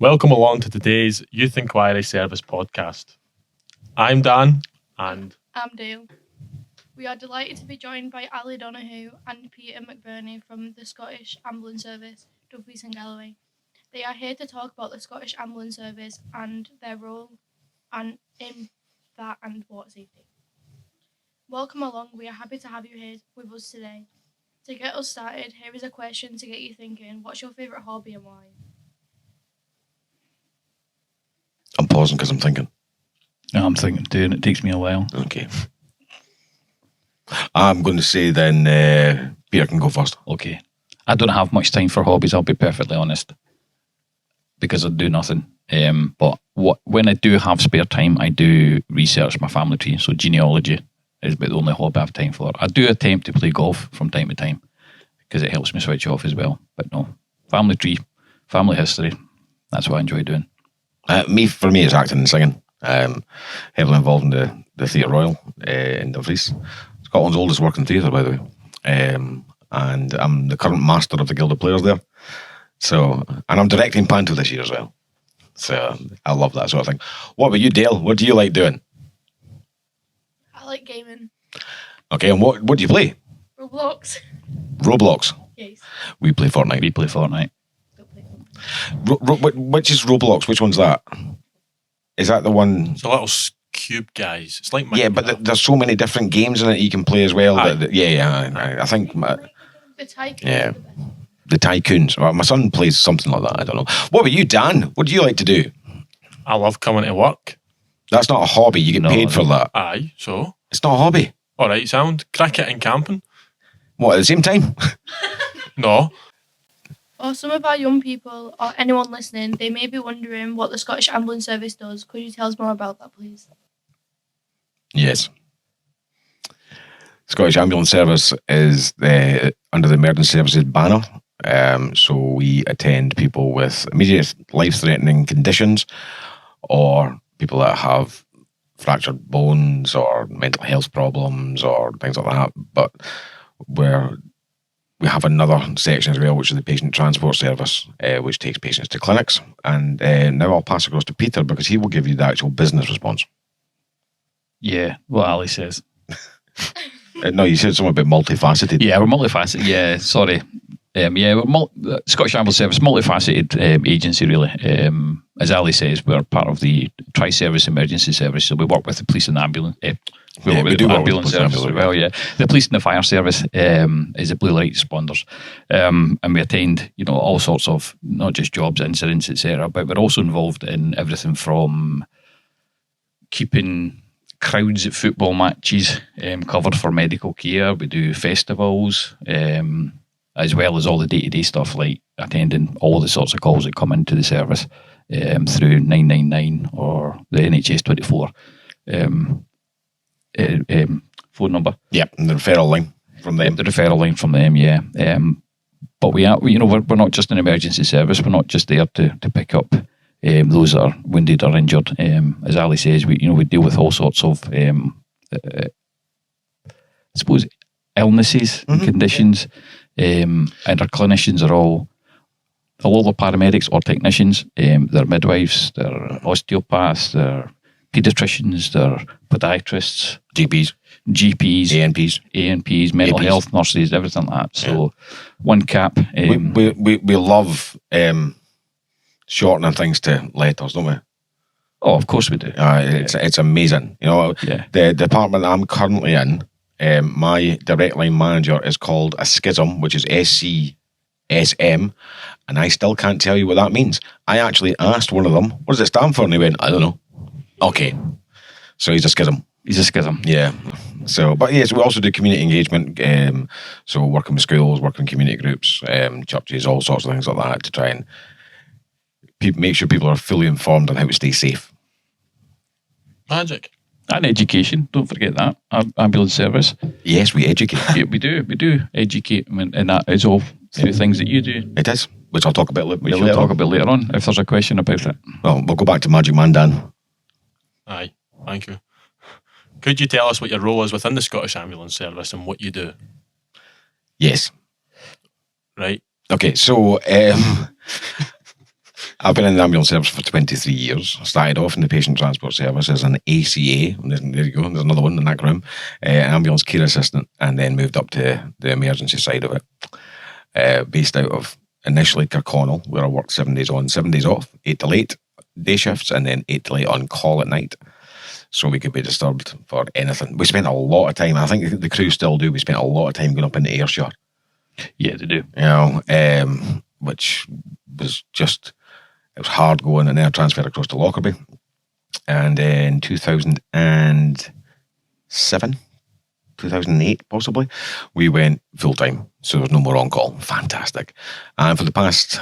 Welcome along to today's Youth Enquiry Service Podcast. I'm Dan and I'm Dayle. We are delighted to be joined by Donowho and Peter McBurnie from the Scottish Ambulance Service, Dumfries and Galloway. They are here to talk about the Scottish Ambulance Service and their role and in that and water safety. Welcome along. We are happy to have you here with us today. To get us started, here is a question to get you thinking. What's your favourite hobby and why? I'm pausing because I'm thinking. No, I'm thinking too, and it takes me a while. Okay. I'm going to say then Peter can go first. Okay. I don't have much time for hobbies, I'll be perfectly honest, because I do nothing. But when I do have spare time, I do research my family tree. So genealogy is about the only hobby I have time for. I do attempt to play golf from time to time because it helps me switch off as well. But no, family tree, family history, that's what I enjoy doing. For me, it's acting and singing. Heavily involved in the Theatre Royal in Dumfries. Scotland's oldest working theatre, by the way. And I'm the current master of the Guild of Players there. So, and I'm directing Panto this year as well. So I love that sort of thing. What about you, Dayle? What do you like doing? I like gaming. Okay, and what do you play? Roblox. Roblox? Yes. We play Fortnite. We play Fortnite. Which is Roblox? Which one's that? Is that the one? it's a little cube, guys. It's like Yeah, but there's so many different games in it you can play as well. I think The Tycoon. Yeah. The Tycoons. Well, my son plays something like that. I don't know. What about you, Dan? What do you like to do? I love coming to work. That's not a hobby. You get paid for that. Aye, so It's not a hobby. all right, sound cricket and camping. What, at the same time? No, For some of our young people or anyone listening, they may be wondering what the Scottish Ambulance Service does. Could you tell us more about that, please? Yes. Scottish Ambulance Service is under the Emergency Services banner. So we attend people with immediate life-threatening conditions or people that have fractured bones or mental health problems or things like that. But we have another section as well, which is the Patient Transport Service, which takes patients to clinics. And now I'll pass across to Peter because he will give you the actual business response. Yeah, what Ali says. No, you said something about multifaceted. Yeah, we're multifaceted. Yeah, sorry. We're Scottish Ambulance Service, multifaceted agency, really. As Ali says, we're part of the Tri-Service Emergency Service, so we work with the police and the ambulance. We work with the ambulance service as well. Yeah, the police and the fire service is the blue light responders, and we attend, all sorts of not just jobs, incidents, etc. But we're also involved in everything from keeping crowds at football matches covered for medical care. We do festivals. As well as all the day-to-day stuff like attending all the sorts of calls that come into the service through 999 or the NHS 24 phone number. Yep, and the referral line from them. The referral line from them, yeah. But we're not just an emergency service. We're not just there to pick up those that are wounded or injured. As Ali says, we deal with all sorts of, I suppose, illnesses and conditions. And our clinicians are all the paramedics or technicians. They're midwives, they're osteopaths, they're paediatricians, they're podiatrists, GPs, ANPs, mental health nurses, everything like that. So one cap. We love shortening things to letters, don't we? Oh, of course we do. It's amazing. The department I'm currently in, my direct line manager is called a schism, which is SCSM, and I still can't tell you what that means. I actually asked one of them, what does it stand for? And he went, I don't know. Okay. So he's a schism. Yeah. So, but yes, we also do community engagement. So working with schools, working in community groups, churches, all sorts of things like that to try and make sure people are fully informed on how to stay safe. magic. And education, don't forget that. Our ambulance service. Yes, we educate. Yeah, we do educate, and that is all through things that you do. It is, which I'll talk about later. Which we'll talk about later on, if there's a question about it. Well, we'll go back to Magic Man Dan. Aye, thank you. Could you tell us what your role is within the Scottish Ambulance Service and what you do? Yes. Right. Okay, so I've been in the ambulance service for 23 years. I started off in the patient transport service as an ACA. There you go. There's another one in that room. An ambulance care assistant, and then moved up to the emergency side of it. Based out of initially Kirkconnell, where I worked 7 days on, 7 days off, 8 till 8 day shifts, and then 8 till 8 on call at night. So we could be disturbed for anything. We spent a lot of time, I think the crew still do, we spent a lot of time going up into Ayrshire. Yeah, they do. You know, which was just, it was hard going, and then I transferred across to Lockerbie. And in 2008 possibly, we went full-time. So there was no more on-call. Fantastic. And for the past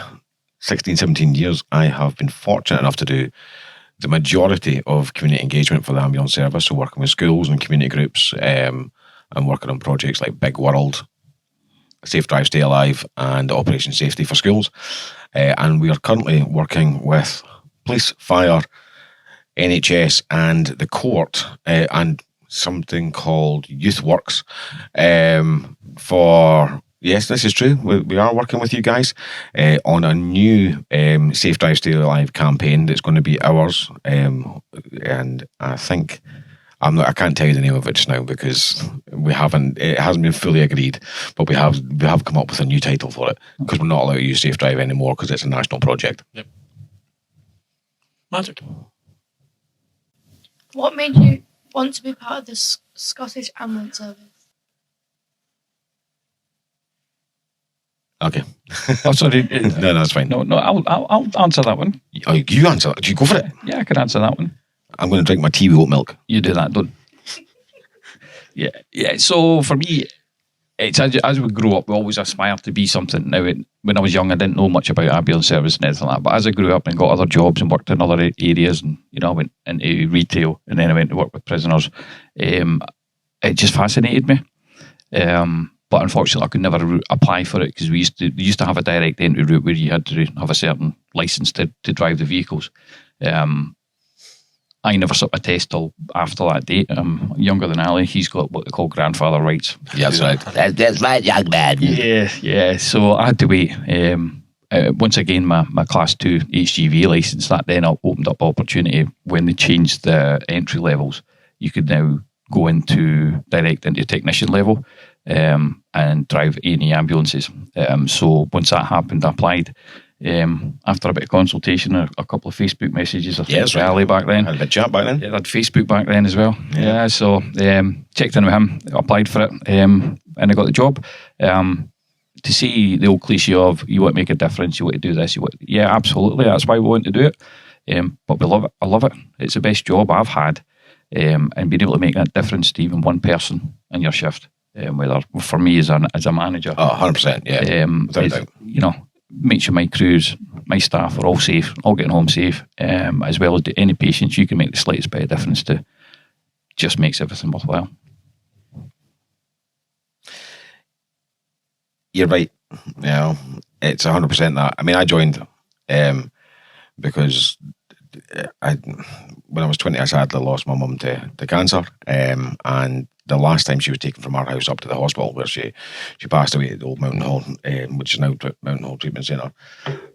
16, 17 years, I have been fortunate enough to do the majority of community engagement for the ambulance service, so working with schools and community groups, and working on projects like Big World, Safe Drive, Stay Alive, and Operation Safety for schools. And we are currently working with police, fire, NHS, and the court, and something called Youth Works for... Yes, this is true. We are working with you guys on a new Safe Drive Stay Alive campaign that's going to be ours. And I think I can't tell you the name of it just now because it hasn't been fully agreed. But we have come up with a new title for it because we're not allowed to use Safe Drive anymore because it's a national project. Yep. Magic. What made you want to be part of the Scottish Ambulance Service? Okay. Oh, sorry. No, that's fine. No, I'll answer that one. Oh, you answer that. You go for it. Yeah, I can answer that one. I'm going to drink my tea with oat milk. You do that, don't? Yeah. So for me, it's as we grow up, we always aspire to be something. Now, when I was young, I didn't know much about ambulance service and anything like that. But as I grew up and got other jobs and worked in other areas, and I went into retail, and then I went to work with prisoners. It just fascinated me. But unfortunately, I could never apply for it because we used to have a direct entry route where you had to have a certain license to drive the vehicles. I never sort of test till after that date. I'm younger than Ali. He's got what they call grandfather rights. Yeah, that's right. That's right, young man. Yeah. So I had to wait. Once again, my Class 2 HGV licence, that then opened up opportunity when they changed the entry levels. You could now go direct into technician level and drive A&E ambulances. So once that happened, I applied. After a bit of consultation, a couple of Facebook messages, I think, right. Ali back then. Had a bit chat back then. Yeah, I had Facebook back then as well. Yeah, so checked in with him, applied for it, and I got the job. To see the old cliche of you want to make a difference, you want to do this, yeah, absolutely, that's why we want to do it. But we love it. I love it. It's the best job I've had, and being able to make that difference to even one person in your shift, whether for me as a manager. Oh, 100%, yeah. Without doubt. Make sure my crews, my staff are all safe, all getting home safe, as well as any patients you can make the slightest bit of difference to, just makes everything worthwhile. You're right. It's 100% that. I mean, I joined because when I was 20, I sadly lost my mum to cancer, and the last time she was taken from our house up to the hospital where she passed away at the old Mountain Hall, which is now Mountain Hall Treatment Centre.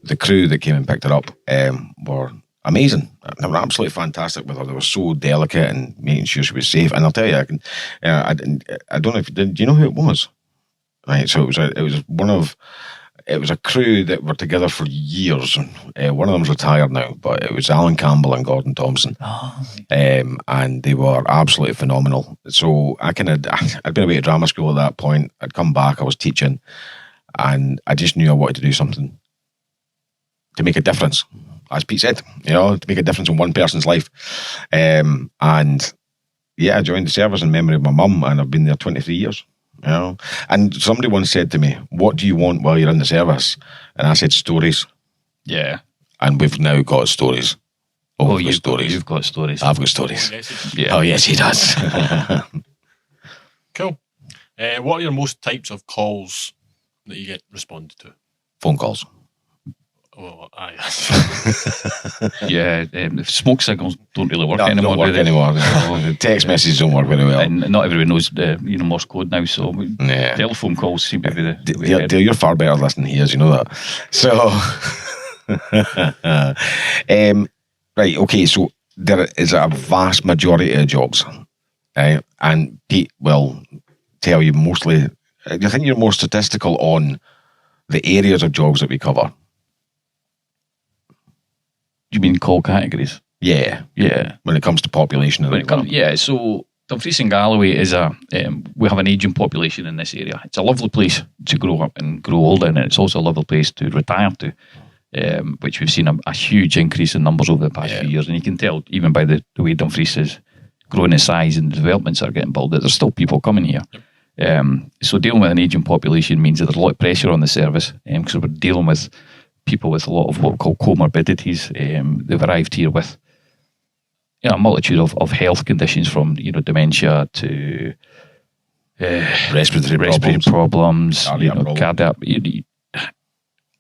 The crew that came and picked her up were amazing. They were absolutely fantastic with her. They were so delicate and making sure she was safe. And I'll tell you, I don't know if you did. Do you know who it was? Right, so it was a crew that were together for years. One of them's retired now, but it was Alan Campbell and Gordon Thompson. And they were absolutely phenomenal. So I'd been away to drama school at that point. I'd come back, I was teaching, and I just knew I wanted to do something to make a difference. As Pete said, to make a difference in one person's life. And yeah, I joined the service in memory of my mum, and I've been there 23 years. And somebody once said to me, "What do you want while you're in the service?" And I said, "Stories." Yeah. And we've now got stories. You've got stories. I've got stories. Oh, yes, he does. Cool. What are your most types of calls that you get responded to? Phone calls. Oh, aye. Yeah, the smoke signals don't really work Don't anymore. work anymore. The text messages don't work very well. And not everyone knows Morse code now, so telephone calls seem to be the way ahead. You're far better listening here, you know that. So, Right, okay, so there is a vast majority of jobs, right? And Pete will tell you mostly, do you think you're more statistical on the areas of jobs that we cover? You mean call categories? Yeah. When it comes to population. So Dumfries and Galloway is we have an ageing population in this area. It's a lovely place to grow up and grow old in, and it's also a lovely place to retire to, which we've seen a huge increase in numbers over the past few years. And you can tell, even by the way Dumfries is growing in size and the developments are getting built, that there's still people coming here. So dealing with an ageing population means that there's a lot of pressure on the service, because we're dealing with people with a lot of what we call comorbidities. They've arrived here with a multitude of health conditions, from dementia to respiratory problems, cardiac,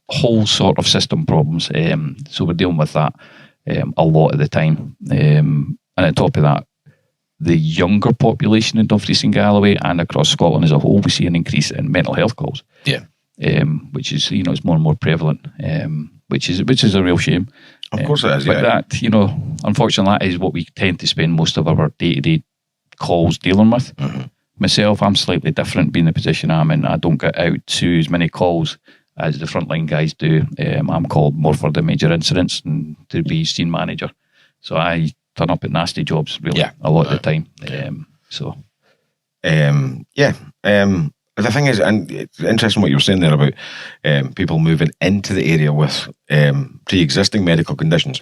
whole sort of system problems. So we're dealing with that a lot of the time. And on top of that, the younger population in Dumfries and Galloway and across Scotland as a whole, we see an increase in mental health calls. Yeah. Which is it's more and more prevalent, which is a real shame. Of course it is. But that unfortunately, that is what we tend to spend most of our day-to-day calls dealing with. Mm-hmm. Myself, I'm slightly different, being the position I'm in. I don't get out to as many calls as the frontline guys do. I'm called more for the major incidents and to be scene manager. So I turn up at nasty jobs really a lot of the time. The thing is, and it's interesting what you were saying there about people moving into the area with pre-existing medical conditions.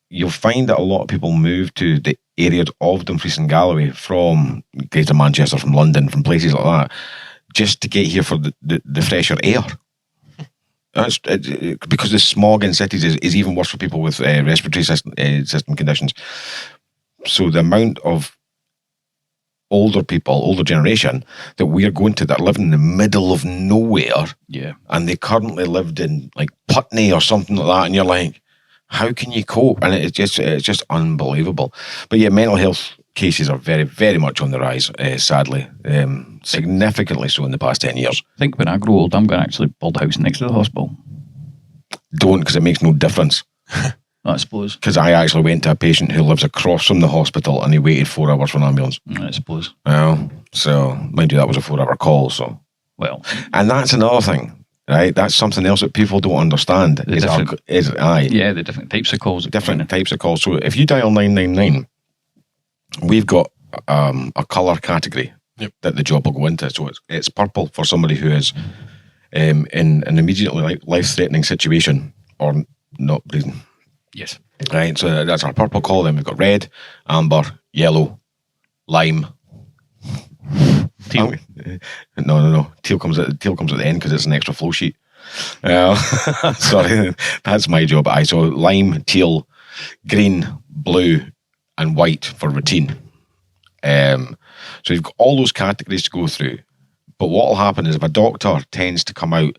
You'll find that a lot of people move to the areas of Dumfries and Galloway from Greater Manchester, from London, from places like that, just to get here for the fresher air. Because the smog in cities is even worse for people with respiratory system conditions. So the amount of older people, older generation that we are going to, that are living in the middle of nowhere, and they currently lived in like Putney or something like that, and you're like, how can you cope? And it's just unbelievable. But yeah, mental health cases are very, very much on the rise, sadly, significantly so in the past 10 years. I think when I grow old, I'm going to actually build a house next to the hospital. Don't, because it makes no difference. I suppose. Because I actually went to a patient who lives across from the hospital and he waited 4 hours for an ambulance. I suppose. Well, so, mind you, that was a 4-hour call, so. Well. And that's another thing, right? That's something else that people don't understand. The different types of calls. Different types of calls. So if you dial 999, we've got a colour category that the job will go into. So it's purple for somebody who is in an immediately life-threatening situation or not breathing. Yes. Right, so that's our purple call. Then we've got red, amber, yellow, lime, teal. No. Teal comes at the end because it's an extra flow sheet. Sorry, that's my job. So lime, teal, green, blue, and white for routine. So you've got all those categories to go through. But what will happen is if a doctor tends to come out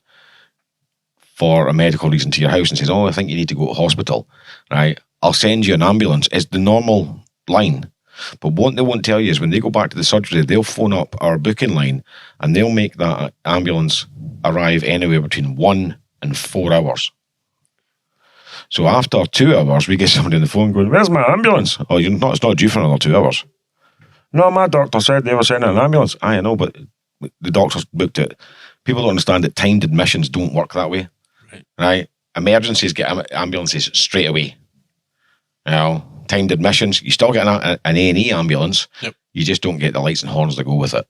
for a medical reason to your house and says, I think you need to go to hospital, right? I'll send you an ambulance. It's the normal line. But what they won't tell you is when they go back to the surgery, they'll phone up our booking line and they'll make that ambulance arrive anywhere between 1 and 4 hours. So after 2 hours, we get somebody on the phone going, where's my ambulance? Oh, it's not due for another 2 hours. No, my doctor said they were sending an ambulance. I know, but the doctor's booked it. People don't understand that timed admissions don't work that way. Right? Emergencies get ambulances straight away. Timed admissions, you still get an A&E ambulance. Yep. You just don't get the lights and horns that go with it.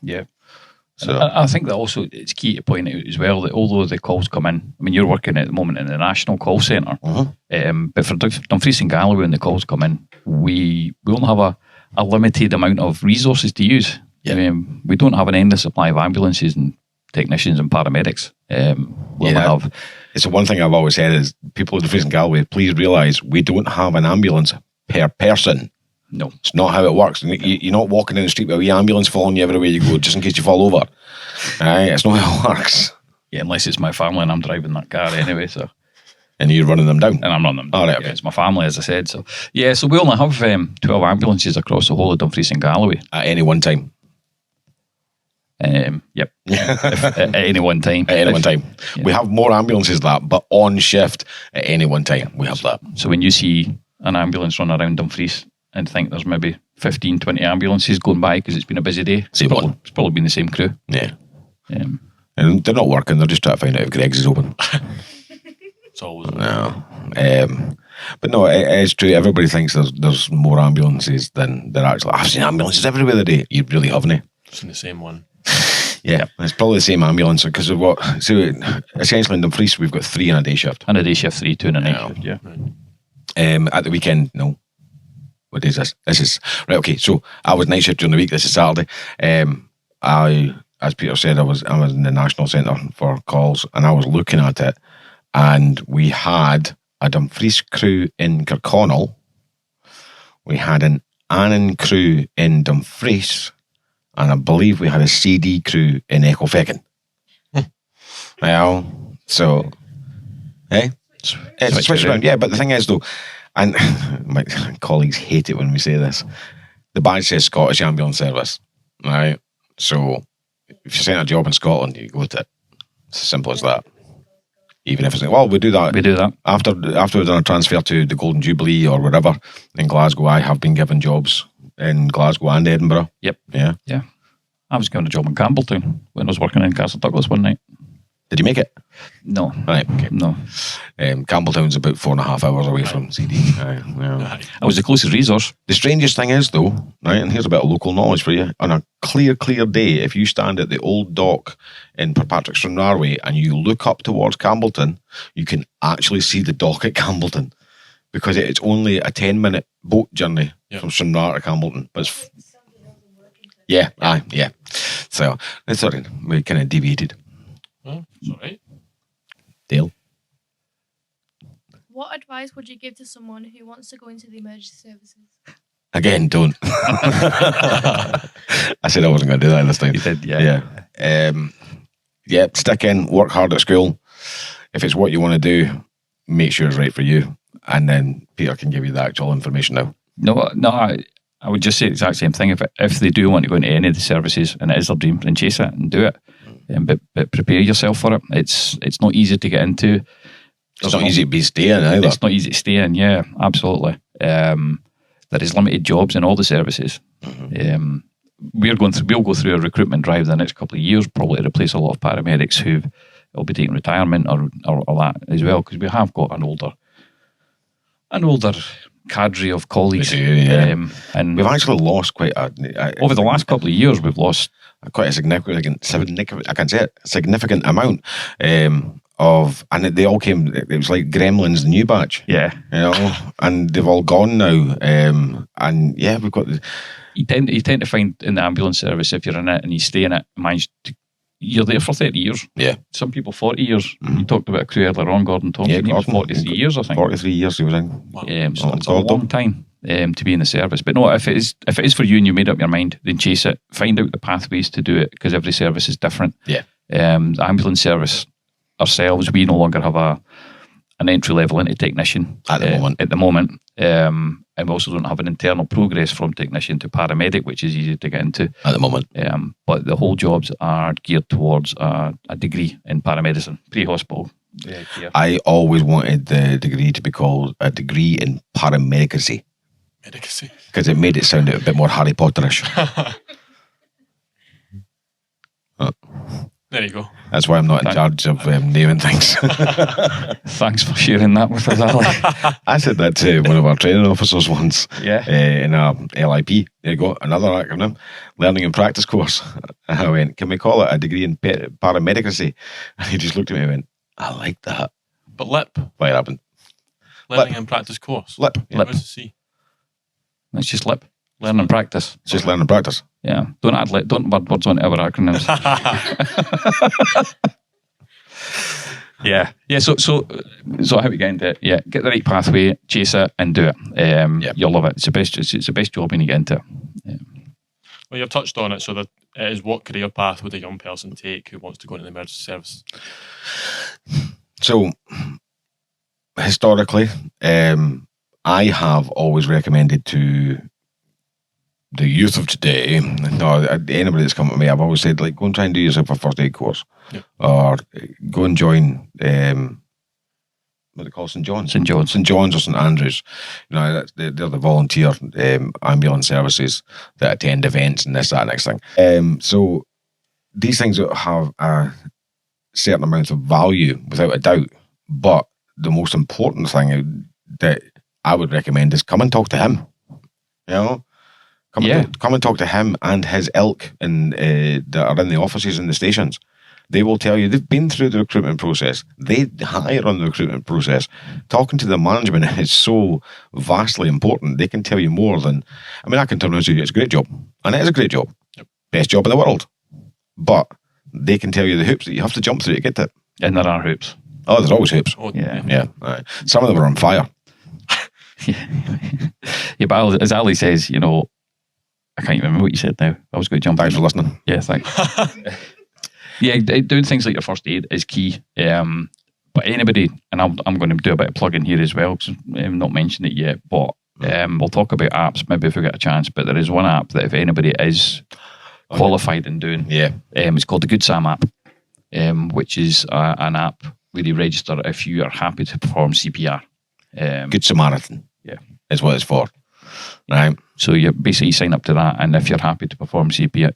Yeah. So I think that also it's key to point out as well that although the calls come in, I mean, you're working at the moment in the National Call Centre, but for Dumfries and Galloway, when the calls come in, we only have a limited amount of resources to use. Yep. I mean, we don't have an endless supply of ambulances and technicians and paramedics. It's the one thing I've always said is people in Dumfries and Galloway, please realise we don't have an ambulance per person. No. It's not how it works. You're not walking in the street with a wee ambulance following you everywhere you go just in case you fall over. It's not how it works. Yeah, unless it's my family and I'm driving that car anyway. So. And you're running them down? And I'm running them down. Oh, right, okay. It's my family, as I said. So we only have 12 ambulances across the whole of Dumfries and Galloway. At any one time? Yep. at any one time. At any one time. Yeah. We have more ambulances than that, but on shift at any one time, we have that. So when you see an ambulance run around Dumfries and think there's maybe 15, 20 ambulances going by because it's been a busy day, it's probably been the same crew. Yeah. And they're not working, they're just trying to find out if Greg's is open. It's always no. But no, it is true. Everybody thinks there's more ambulances than there actually. I've seen ambulances everywhere the day. You really haven't. It's in the same one. Yeah, it's probably the same ambulance because of what. So essentially in Dumfries we've got 3 in a day shift. And a day shift 3, 2 in a night shift. Yeah. Right. At the weekend, no. What day is this? This is right. Okay, so I was night shift during the week. This is Saturday. As Peter said, I was in the National Centre for calls, and I was looking at it, and we had a Dumfries crew in Kirkconnell. We had an Annan crew in Dumfries, and I believe we had a CD crew in Ecclefechan. Well, so, it's switched around. Yeah, but the thing is though, and my colleagues hate it when we say this, the badge says Scottish Ambulance Service, right? So if you send a job in Scotland, you go to it. It's as simple as that. Even if it's like, well, we do that. We do that. After we've done a transfer to the Golden Jubilee or wherever in Glasgow, I have been given jobs in Glasgow and Edinburgh. Yep. Yeah. Yeah. I was given a job in Campbelltown when I was working in Castle Douglas one night. Did you make it? No. Right, okay. No. Campbelltown's about 4.5 hours away from CD. I was the closest resource. The strangest thing is though, right, and here's a bit of local knowledge for you, on a clear day, if you stand at the old dock in Kirkpatrick Stranraer and you look up towards Campbelltown, you can actually see the dock at Campbelltown because it's only a 10-minute boat journey from Stranraer to Campbelltown. But it's yeah. So that's sorry, we kind of deviated. Oh, it's all right. Dayle? What advice would you give to someone who wants to go into the emergency services? Again, don't. I said I wasn't going to do that this time. You did, yeah. Stick in, work hard at school. If it's what you want to do, make sure it's right for you. And then Peter can give you the actual information now. No, I would just say the exact same thing. If they do want to go into any of the services and it is their dream, then chase it and do it. But prepare yourself for it. It's not easy to get into. It's not easy to be staying either. It's not easy to stay in, yeah, absolutely. There is limited jobs in all the services. Mm-hmm. We'll go through a recruitment drive the next couple of years, probably to replace a lot of paramedics who will be taking retirement or that as well, because we have got an older cadre of colleagues. And we've actually lost quite over the last couple of years. We've lost quite a significant amount and they all came. It was like Gremlins, the new batch. Yeah, and they've all gone now. We've got. You tend to find in the ambulance service, if you're in it and you stay in it, you're there for 30 years. Yeah. Some people 40 years. Mm-hmm. You talked about a crew earlier on, Gordon Thompson. Yeah, he was 43 years, I think. 43 years he was in. Wow. So it's a long time to be in the service. But no, if it is for you and you made up your mind, then chase it. Find out the pathways to do it, because every service is different. Yeah. The ambulance service ourselves, we no longer have an entry level into technician at the moment. And we also don't have an internal progress from technician to paramedic, which is easy to get into at the moment. But the whole jobs are geared towards a degree in paramedicine, pre-hospital. I always wanted the degree to be called a degree in paramedicacy. Medicacy. Because it made it sound a bit more Harry Potterish. There you go. That's why I'm not in charge of naming things. Thanks for sharing that with us, Ali. I said that to one of our training officers once. Yeah. In our LIP. There you go, another acronym. Learning and practice course. And I went, can we call it a degree in paramedicacy? And he just looked at me and went, I like that. But LIP? Why it happened? Learning and practice course. LIP. Yeah, where's the C? It's just LIP. Learn and practice. It's just learn and practice. Yeah. Don't add words on our acronyms. Yeah. So how we get into it? Yeah. Get the right pathway, chase it, and do it. You'll love it. It's the best job when you get into it. Yeah. Well, you've touched on it, so that it is, what career path would a young person take who wants to go into the emergency service? So, historically, I have always recommended to the youth of today, no, anybody that's come to me, I've always said, like, go and try and do yourself a first aid course. Yep. Or go and join, what do they call St. John's? St. John's. St. John's or St. Andrews. They're the volunteer ambulance services that attend events and this, that, next thing. So these things have a certain amount of value, without a doubt. But the most important thing that I would recommend is come and talk to him. Come and talk to him and his ilk that are in the offices and the stations. They will tell you they've been through the recruitment process. They hire on the recruitment process. Talking to the management is so vastly important. They can tell you more than... I can turn around and say it's a great job. And it is a great job. Yep. Best job in the world. But they can tell you the hoops that you have to jump through to get it. And there are hoops. Oh, there's always hoops. Oh, Yeah. Right. Some of them are on fire. Yeah, but as Ali says, I can't even remember what you said now. I was going to jump Thanks in. for listening. Yeah, thanks. Yeah, doing things like your first aid is key. But anybody, and I'm going to do a bit of plugging here as well, because I've not mentioned it yet, but we'll talk about apps maybe if we get a chance. But there is one app that if anybody is qualified in doing, it's called the Good Sam app, which is an app where you register if you are happy to perform CPR. Good Samaritan. Yeah. Is what it's for. Right. So you basically sign up to that, and if you're happy to perform CPR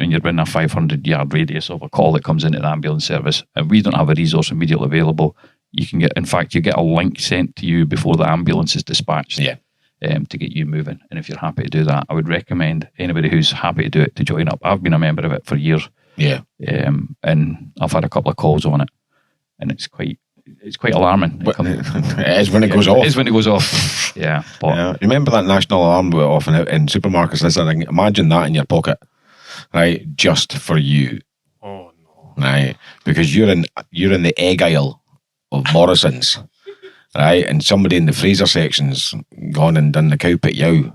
and you're within a 500-yard radius of a call that comes into the ambulance service, and we don't have a resource immediately available, you get a link sent to you before the ambulance is dispatched. Yeah. To get you moving. And if you're happy to do that, I would recommend anybody who's happy to do it to join up. I've been a member of it for years. Yeah. And I've had a couple of calls on it, and it's quite alarming. It is when it goes off. It is when it goes off. Yeah. But Remember that national alarm went off in supermarkets? This thing. Imagine that in your pocket, right? Just for you. Oh no. Right? Because you're in the egg aisle of Morrison's, right? And somebody in the freezer section's gone and done the cowpit yow,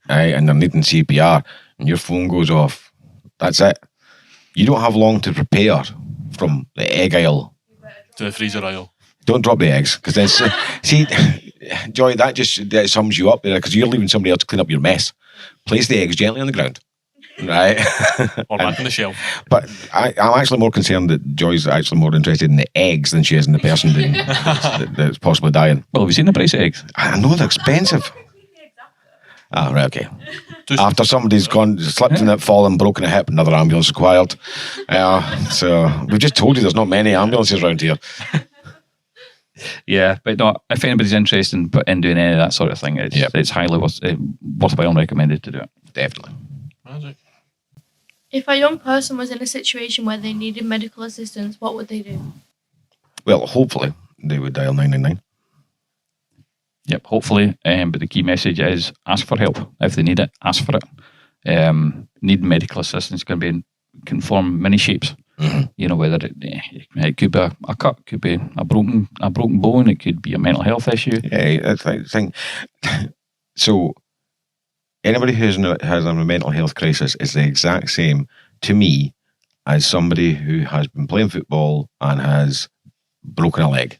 right? And they're needing CPR, and your phone goes off. That's it. You don't have long to prepare from the egg aisle To the freezer aisle. Don't drop the eggs, because then see, Joy, that sums you up there, because you're leaving somebody else to clean up your mess. Place the eggs gently on the ground, right? Or back on the shelf. But I'm actually more concerned that Joy's actually more interested in the eggs than she is in the person that's possibly dying. Well, have you seen the price of eggs? I know they're expensive. Right, okay. After somebody's slipped in it, fallen, broken a hip, another ambulance required. So we've just told you there's not many ambulances around here. Yeah, but no, if anybody's interested in doing any of that sort of thing, it's highly worthwhile and recommended to do it. Definitely. Magic. If a young person was in a situation where they needed medical assistance, what would they do? Well, hopefully they would dial 999. Yep, hopefully. But the key message is ask for help. If they need it, ask for it. Need medical assistance can form many shapes. Mm-hmm. Whether it could be a cut, could be a broken bone, it could be a mental health issue. Yeah, that's the thing. So anybody who has a mental health crisis is the exact same to me as somebody who has been playing football and has broken a leg.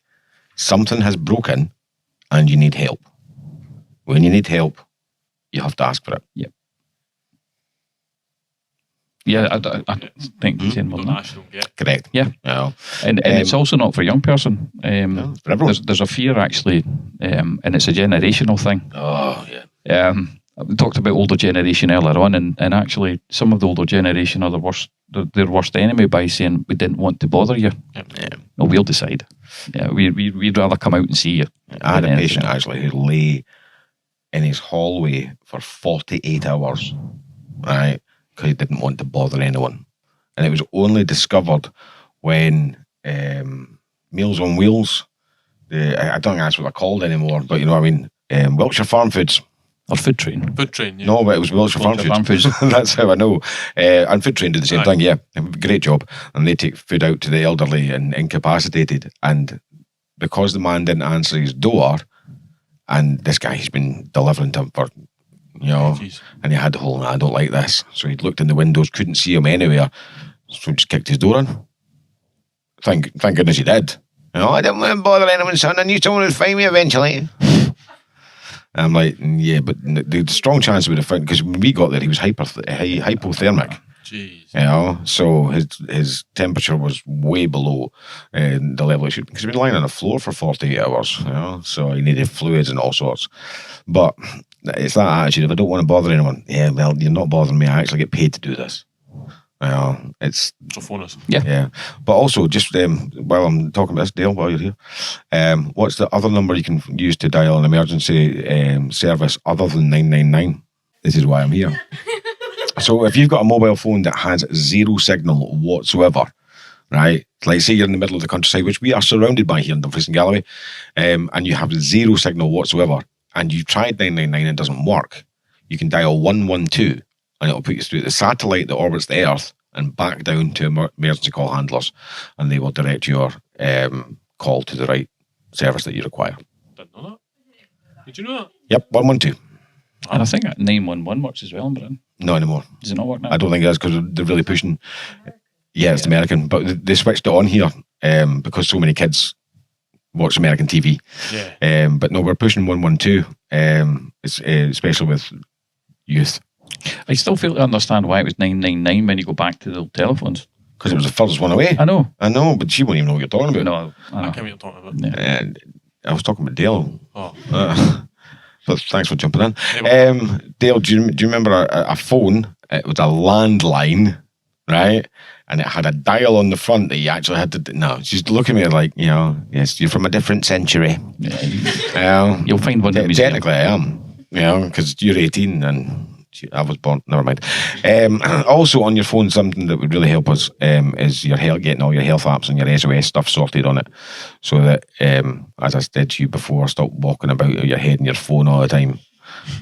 Something has broken and you need help. When you need help, you have to ask for it. Yep. Yeah, I think you're saying more than that. Correct. Yeah. And it's also not for a young person. No, for everyone. There's a fear actually, and it's a generational thing. Oh, yeah. We talked about older generation earlier on, and actually some of the older generation are their worst enemy by saying we didn't want to bother you. Yeah. No, we'll decide. Yeah, we'd rather come out and see you. I had a patient actually who lay in his hallway for 48 hours, right? Because he didn't want to bother anyone. And it was only discovered when Meals on Wheels, I don't think that's what they're called anymore, but you know what I mean, Wiltshire Farm Foods. Or Food Train. Food Train, yeah. No, but it was Wiltshire Farm Foods. That's how I know. And Food Train did the same thing, yeah. Great job. And they take food out to the elderly and incapacitated. And because the man didn't answer his door, and this guy, he's been delivering to him for, and he had the whole, I don't like this. So he looked in the windows, couldn't see him anywhere. So he just kicked his door in. Thank goodness he did. I didn't want to bother anyone, son. I knew someone would find me eventually. And I'm like, yeah, but the strong chance we would have found, because when we got there, he was hypothermic. Jeez. You know, so his temperature was way below the level it should, because he'd been lying on the floor for 48 hours. You know, so he needed fluids and all sorts. But it's that attitude: if I don't want to bother anyone, yeah, well, you're not bothering me. I actually get paid to do this. It's So phone us. yeah. But also, just while I'm talking about this, Dayle, while you're here, what's the other number you can use to dial an emergency service other than 999? This is why I'm here. So if you've got a mobile phone that has zero signal whatsoever, right? Like say you're in the middle of the countryside, which we are surrounded by here in Dumfries and Galloway, and you have zero signal whatsoever, and you've tried 999 and it doesn't work, you can dial 112 and it'll put you through the satellite that orbits the Earth and back down to emergency call handlers, and they will direct your call to the right service that you require. Didn't know that. Did you know that? Yep, 112. And I think 911 works as well in Britain. Not anymore. Does it not work now? I don't think it is, because they're really pushing. Yeah, it's American, but they switched it on here because so many kids watch American TV. Yeah. But no, we're pushing 112, especially with youth. I still fail to understand why it was 999 when you go back to the old telephones. Because it was the furthest one away. I know, but she won't even know what you're talking about. No, I know. I can't what you're talking about. Yeah. And I was talking about Dayle. Oh. But thanks for jumping in. Anyway. Dayle, do you remember a phone? It was a landline, right? And it had a dial on the front that you actually had to... No, she's looking at me like, yes, you're from a different century. Yeah, you'll find one that technically I am, because you're 18 and I was born... Never mind. Also on your phone, something that would really help us is your getting all your health apps and your SOS stuff sorted on it, so that, as I said to you before, stop walking about with your head in your phone all the time.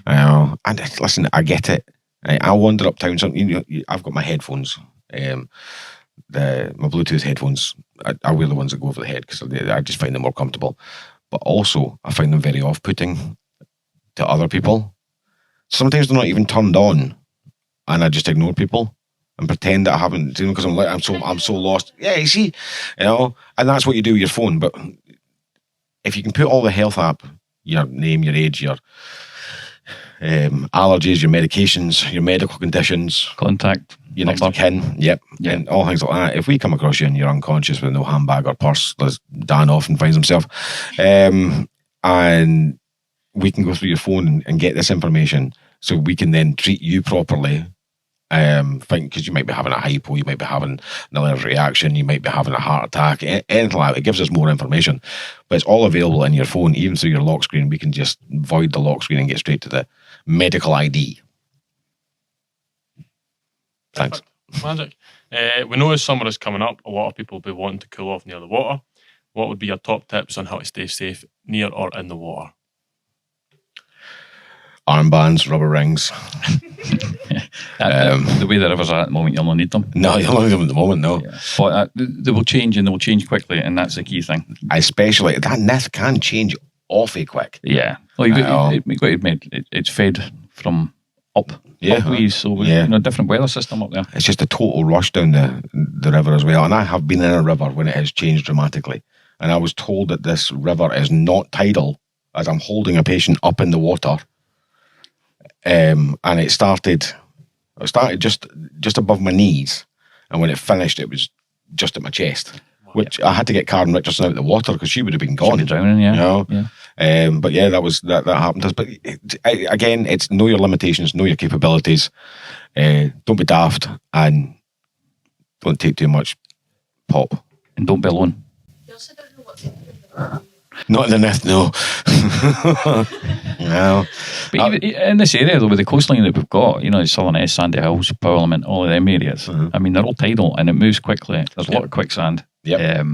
And listen, I get it. I wander uptown. I've got my headphones, my Bluetooth headphones. I wear the ones that go over the head because I just find them more comfortable. But also, I find them very off-putting to other people. Sometimes they're not even turned on, and I just ignore people and pretend that I haven't, because I'm so lost. Yeah, you see, and that's what you do with your phone. But if you can put all the health app, your name, your age, your allergies, your medications, your medical conditions, contact, your next of kin, and all things like that. If we come across you and you're unconscious with no handbag or purse, as Dan often finds himself, and we can go through your phone and get this information, so we can then treat you properly. Because you might be having a hypo, you might be having an allergic reaction, you might be having a heart attack, anything like that. It gives us more information, but it's all available in your phone, even through your lock screen. We can just void the lock screen and get straight to the medical ID. Thanks. Magic. We know as summer is coming up, a lot of people will be wanting to cool off near the water. What would be your top tips on how to stay safe near or in the water? Armbands, rubber rings. The way the rivers are at the moment, you'll not need them. No, you'll not need them at the moment, no. Yeah. But they will change, and they will change quickly, and that's the key thing. Especially, that myth can change awfully quick. Yeah. Well, you've got to admit, it's fed from upways, so different weather system up there. It's just a total rush down the river as well. And I have been in a river when it has changed dramatically. And I was told that this river is not tidal, as I'm holding a patient up in the water. And it started just above my knees, and when it finished, it was just at my chest. Which I had to get Karen Richardson out of the water because she would have been gone. She'd be drowning, yeah. But yeah, that happened to us. But again, it's know your limitations, know your capabilities. Don't be daft, and don't take too much pop. And don't be alone. You also don't know what's in the Not in the myth, no. No. But even in this area, though, with the coastline that we've got, Southern S, Sandy Hills, Parliament, all of them areas, I mean, they're all tidal and it moves quickly. There's a lot of quicksand. Yep.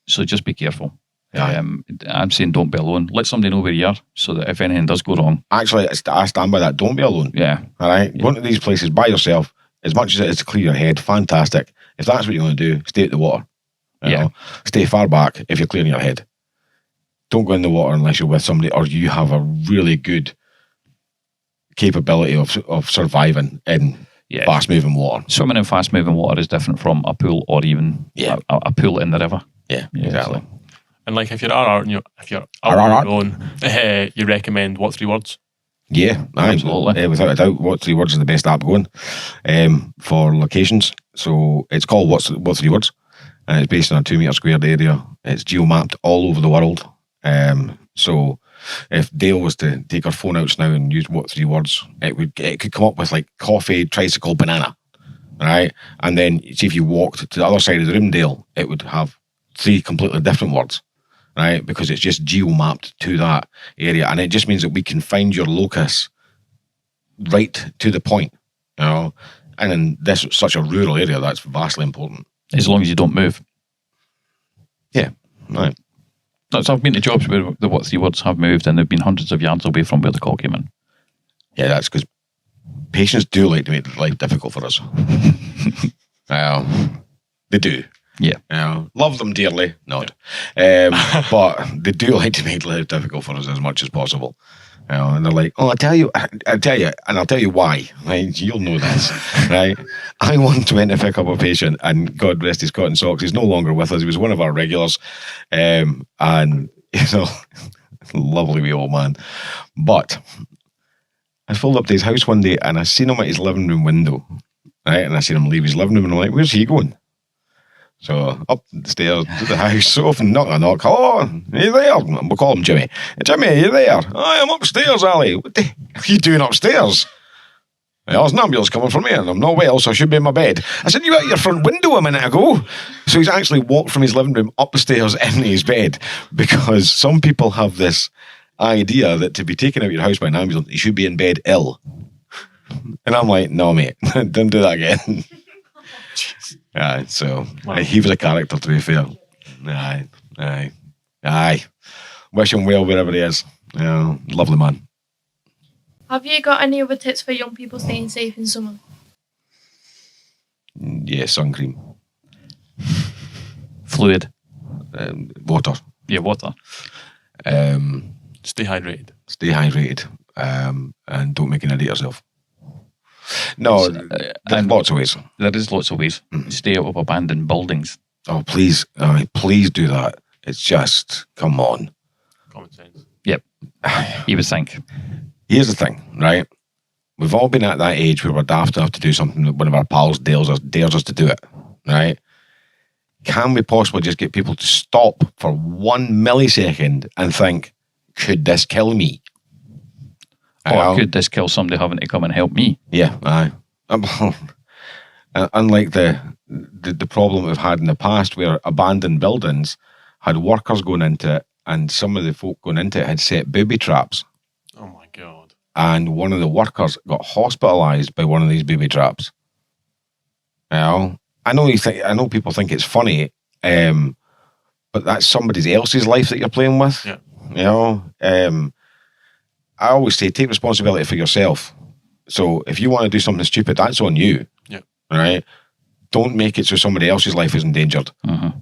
So just be careful. I'm saying don't be alone. Let somebody know where you are so that if anything does go wrong. Actually, I stand by that. Don't be alone. Yeah. All right? Yeah. Going to these places by yourself, as much as it is to clear your head, fantastic. If that's what you want to do, stay at the water. You know? Stay far back if you're clearing your head. Don't go in the water unless you're with somebody or you have a really good capability of surviving in fast-moving water. Swimming in fast-moving water is different from a pool or even a pool in the river. Yeah, exactly. And like if you're out on your own, you recommend what 3 words? Yeah, absolutely. Without a doubt, What 3 Words is the best app going for locations. So it's called What 3 Words, and it's based on a 2 metre squared area. It's geo-mapped all over the world. So if Dayle was to take her phone out now and use What 3 Words, it could come up with like coffee, tricycle, banana, right? And then see if you walked to the other side of the room, Dayle, it would have 3 completely different words. Right, because it's just geo-mapped to that area, and it just means that we can find your locus right to the point, you know. And in this such a rural area, that's vastly important. As long as you don't move. Yeah, right. So I've been to jobs where the What 3 Words have moved, and they've been hundreds of yards away from where the call came in. Yeah, that's because patients do like to make life difficult for us. They do. Yeah. Love them dearly, not. But they do like to make life difficult for us as much as possible. And they're like, I'll tell you, and I'll tell you why. Right? You'll know this, right? I once went to pick up a patient, and God rest his cotton socks, he's no longer with us. He was one of our regulars, and lovely wee old man. But I pulled up to his house one day, and I seen him at his living room window, right? And I seen him leave his living room, and I'm like, where's he going? So up the stairs to the house, so often knock. Oh, are you there? We'll call him Jimmy. Jimmy, are you there? I'm upstairs, Ali. What the are you doing upstairs? There's an ambulance coming for me, and I'm not well, so I should be in my bed. I said, you out your front window a minute ago. So he's actually walked from his living room up the stairs into his bed, because some people have this idea that to be taken out of your house by an ambulance, you should be in bed ill. And I'm like, no, mate, don't do that again. So he was a character, to be fair. Aye. Wish him well wherever he is. Lovely man. Have you got any other tips for young people staying safe in summer? Yeah, sun cream. Fluid. Water. Yeah, water. Stay hydrated. And don't make an idiot of yourself. No, there's lots of ways. There is lots of ways. Stay out of abandoned buildings. Oh, please do that. It's just, come on. Common sense. Yep. You would think. Here's the thing, right? We've all been at that age where we're daft enough to do something that one of our pals dares us to do it, right? Can we possibly just get people to stop for 1 millisecond and think, could this kill me? Or could this kill somebody having to come and help me? Yeah, aye. Unlike the problem we've had in the past, where abandoned buildings had workers going into it, and some of the folk going into it had set booby traps. Oh my God. And one of the workers got hospitalised by one of these booby traps. I know people think it's funny, but that's somebody else's life that you're playing with. Yeah. I always say, take responsibility for yourself. So if you want to do something stupid, that's on you. Yeah. Right? Don't make it so somebody else's life is endangered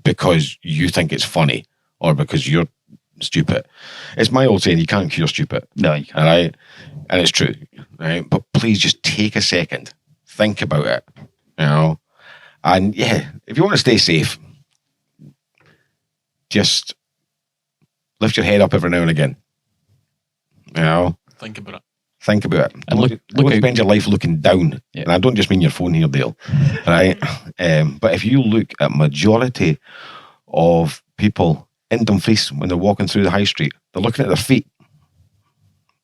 because you think it's funny or because you're stupid. It's my old saying, you can't cure stupid. No, you can't. All right? And it's true. Right? But please just take a second. Think about it. And yeah, if you want to stay safe, just lift your head up every now and again. Think about it. And don't spend your life looking down. Yeah. And I don't just mean your phone here, Dayle. Right? But if you look at majority of people in Dumfries when they're walking through the high street, they're looking at their feet.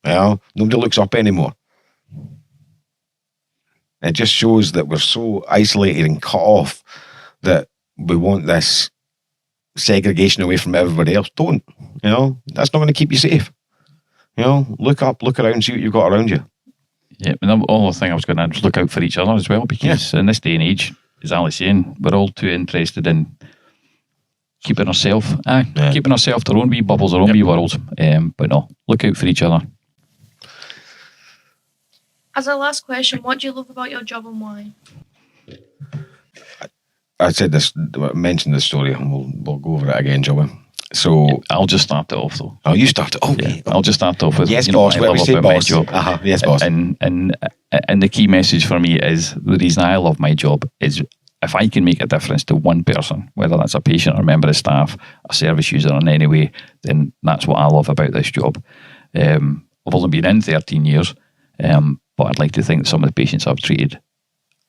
Nobody looks up anymore. It just shows that we're so isolated and cut off that we want this segregation away from everybody else. Don't. That's not going to keep you safe. Look up, look around, see what you've got around you. Yeah, and the other thing I was going to look out for each other as well, because in this day and age, as Ali's saying, we're all too interested in keeping ourselves to our own wee bubbles, our own wee world. But no, look out for each other. As a last question, what do you love about your job and why? I mentioned this story, and we'll go over it again, Joey. So I'll just start it off though. Oh, you start it. Okay. I'll just start off with yes, boss. Let me say boss. Yes, boss. And the key message for me is the reason I love my job is if I can make a difference to one person, whether that's a patient or a member of staff, a service user in any way, then that's what I love about this job. I've only been in 13 years, but I'd like to think that some of the patients I've treated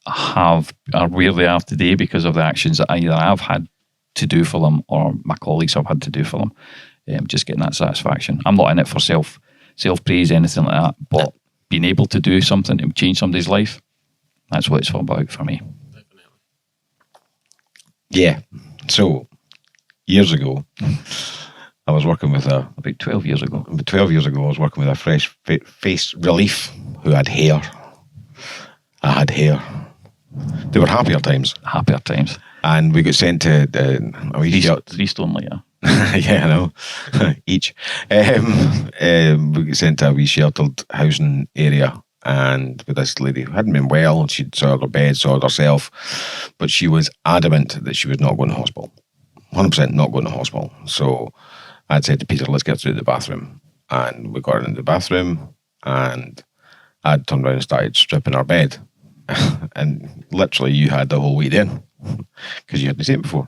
are where they are today because of the actions that either I've had to do for them or my colleagues have had to do for them. Just getting that satisfaction. I'm not in it for self-praise, anything like that, but being able to do something to change somebody's life, that's what it's all about for me. Yeah. So, years ago, I was working with about 12 years ago. About 12 years ago, I was working with a fresh face relief who had hair. I had hair. They were happier times. Happier times. And we got sent to three stone later. Yeah, I know. Each. We got sent to a wee sheltered housing area, and with this lady who hadn't been well, she'd soiled her bed, soiled herself, but she was adamant that she was not going to hospital. 100% not going to hospital. So I'd said to Peter, let's get through the bathroom. And we got into the bathroom, and I'd turned around and started stripping her bed. And literally you had the whole week in, because you hadn't seen it before,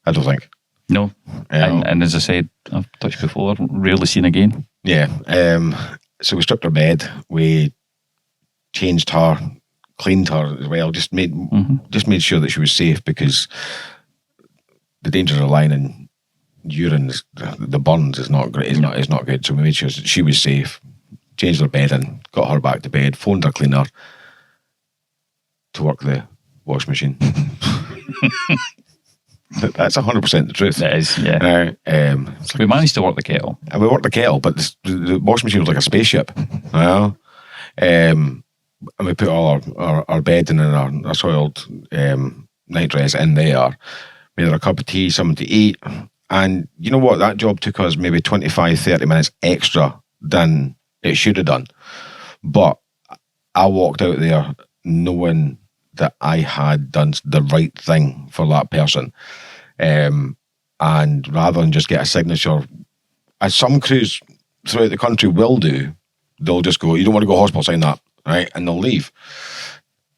I don't think. No. And as I said, I've touched before, rarely seen again. Yeah. So we stripped her bed, we changed her, cleaned her as well, just made sure that she was safe, because the danger of lying in urine, the burns is not great, is not good. So we made sure that she was safe, changed her bed in, got her back to bed, phoned her cleaner to work the wash machine. That's 100% the truth. It is, yeah. We managed to work the kettle. And we worked the kettle, but the wash machine was like a spaceship. And we put all our bedding and our soiled night dress in there, made her a cup of tea, something to eat. And you know what? That job took us maybe 25, 30 minutes extra than it should have done. But I walked out there knowing that I had done the right thing for that person. And rather than just get a signature, as some crews throughout the country will do, they'll just go, you don't want to go to hospital, sign that, right? And they'll leave.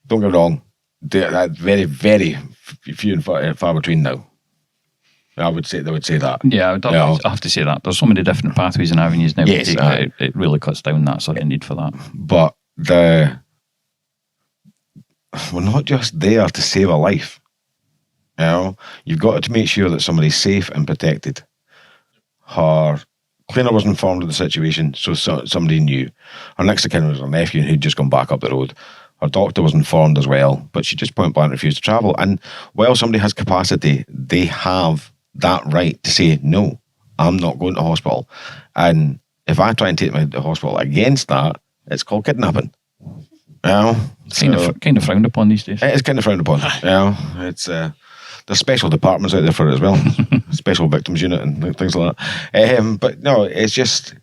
Don't get me wrong, that's very, very few and far between now. They would say that. Yeah, I have to say that. There's so many different pathways and avenues now. Yes, it really cuts down that sort of need for that. But we're not just there to save a life. You know, you've got to make sure that somebody's safe and protected. Her cleaner was informed of the situation, so somebody knew. Her next of kin was her nephew who'd just gone back up the road. Her doctor was informed as well, but she just point blank refused to travel. And while somebody has capacity, they have that right to say, no, I'm not going to hospital. And if I try and take them to hospital against that, it's called kidnapping. Kind of frowned upon these days. It is kind of frowned upon. It's there's special departments out there for it as well, special victims unit and things like that. But no, it's just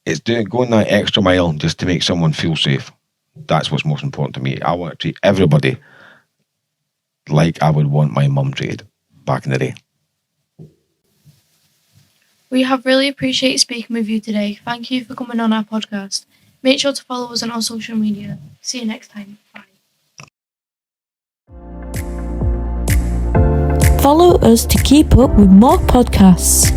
going that extra mile just to make someone feel safe. That's what's most important to me. I want to treat everybody like I would want my mum treated back in the day. We have really appreciated speaking with you today. Thank you for coming on our podcast. Make sure to follow us on our social media. See you next time. Bye. Follow us to keep up with more podcasts.